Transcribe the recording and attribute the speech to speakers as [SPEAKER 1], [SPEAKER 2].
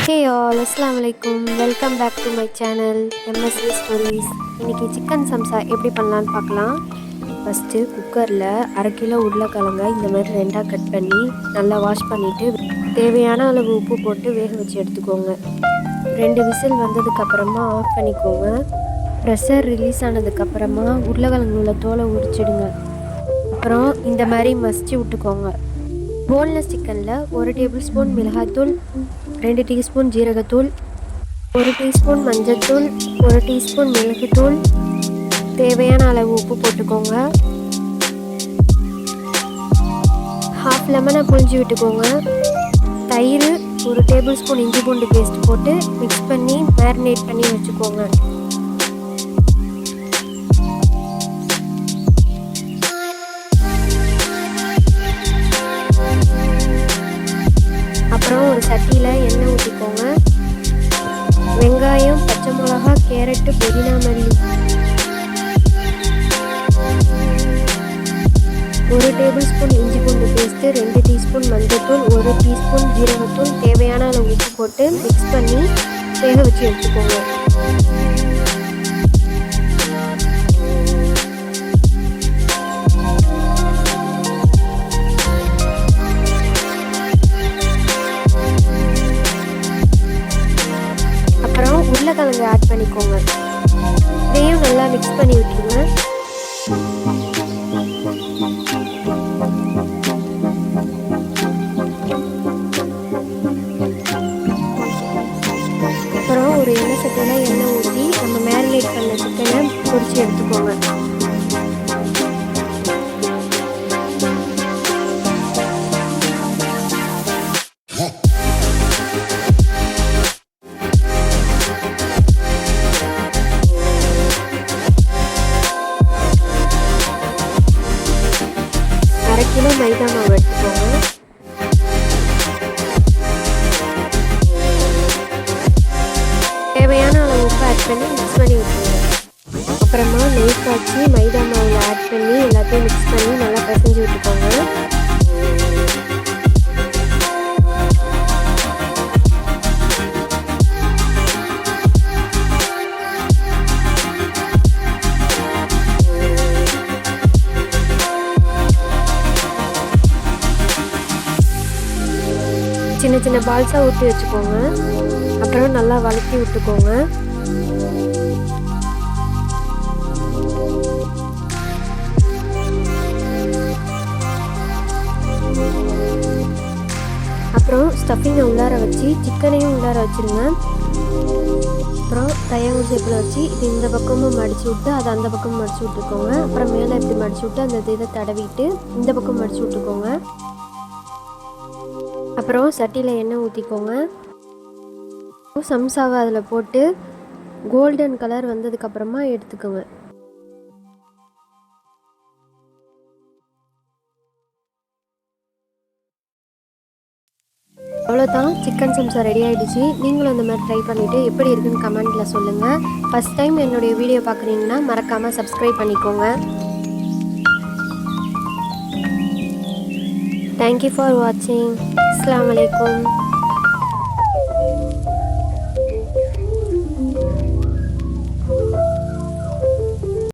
[SPEAKER 1] Hey all, Assalamualaikum. Welcome back to my channel MSV Stories. இன்னைக்கு chicken சம்சா எப்படி பண்ணலான்னு பார்க்கலாம். ஃபஸ்ட்டு குக்கரில் 1/2 கிலோ உருளைக்கிழங்க இந்த மாதிரி ரெண்டாக கட் பண்ணி நல்லா வாஷ் பண்ணிவிட்டு தேவையான அளவு உப்பு போட்டு வேக வச்சு எடுத்துக்கோங்க. 2 விசில் வந்ததுக்கப்புறமா ஆஃப் பண்ணிக்கோங்க. ப்ரெஷர் ரிலீஸ் ஆனதுக்கப்புறமா உருளைக்கிழங்கு உள்ள தோலை உரிச்சிடுங்க. அப்புறம் இந்த மாதிரி மசிச்சு விட்டுக்கோங்க. போன்லெஸ் சிக்கனில் 1 டேபிள் ஸ்பூன் மிளகாய்த்தூள், 2 டீஸ்பூன் ஜீரகத்தூள், 1 டீஸ்பூன் மஞ்சள்தூள், 1 டீஸ்பூன் மிளகுத்தூள், தேவையான அளவு உப்பு போட்டுக்கோங்க. ஹாஃப் லெமனை புழிஞ்சு விட்டுக்கோங்க. தயிர், 1 டேபிள் ஸ்பூன் இஞ்சி பூண்டு பேஸ்ட் போட்டு மிக்ஸ் பண்ணி மேரினேட் பண்ணி வச்சுக்கோங்க. அப்புறம் ஒரு சட்டியில் எண்ணெய் ஊற்றிக்கோங்க. வெங்காயம், பச்சை மிளகா, கேரட்டு, புதினா, மல்லி, 1 டேபிள் ஸ்பூன் இஞ்சி பூண்டு பேஸ்ட்டு, 2 டீஸ்பூன் மஞ்சள்தூள், 1 டீஸ்பூன் ஜீரகத்தூள், தேவையான அளவு உப்பு போட்டு மிக்ஸ் பண்ணி வேக வச்சு எடுத்துக்கோங்க. உருளைக்கிழங்கு ஆட் பண்ணிக்கோங்க. இதையும் நல்லா மிக்ஸ் பண்ணி விட்டுருங்க. அப்புறம் ஒரு எண்ணெய் சட்டியில் எண்ணெய் ஊற்றி நம்ம மேரினேட் பண்ண சிக்கனை பொரிச்சு எடுத்துக்கோங்க. கிலோ மைதா மாவு எடுத்துக்கோங்க. தேவையான அளவு உப்பு ஆட் பண்ணி மிக்ஸ் பண்ணி விட்டுருங்க. அப்புறமா நெய் காய்ச்சி மைதா மாவில் ஆட் பண்ணி எல்லாத்தையும் மிக்ஸ் பண்ணி நல்லா பிசைஞ்சு விட்டுக்கோங்க. சின்ன சின்ன பால்ஸாக ஊற்றி வச்சுக்கோங்க. அப்புறம் நல்லா வளர்த்தி விட்டுக்கோங்க. அப்புறம் ஸ்டஃபிங்கை உள்ளார வச்சு சிக்கனையும் உள்ளார வச்சுருங்க. அப்புறம் ட்ரையாங்கிள் ஷேப்பில் வச்சு இது இந்த பக்கமும் மடித்து விட்டு அதை அந்த பக்கமும் மடித்து விட்டுக்கோங்க. அப்புறம் மேலே இப்படி மடித்து விட்டு அந்த இதை தடவிட்டு இந்த பக்கம் மடித்து விட்டுக்கோங்க. அப்புறம் சட்டியில் எண்ணெய் ஊற்றிக்கோங்க. சம்சாவை அதில் போட்டு கோல்டன் கலர் வந்ததுக்கப்புறமா எடுத்துக்கோங்க. அவ்வளோதான், சிக்கன் சம்சா ரெடி ஆகிடுச்சு. நீங்களும் அந்த மாதிரி ட்ரை பண்ணிவிட்டு எப்படி இருக்குன்னு கமெண்ட்டில் சொல்லுங்கள். ஃபஸ்ட் டைம் என்னுடைய வீடியோ பார்க்குறீங்கன்னா மறக்காமல் சப்ஸ்கிரைப் பண்ணிக்கோங்க. Thank you for watching. Assalamualaikum.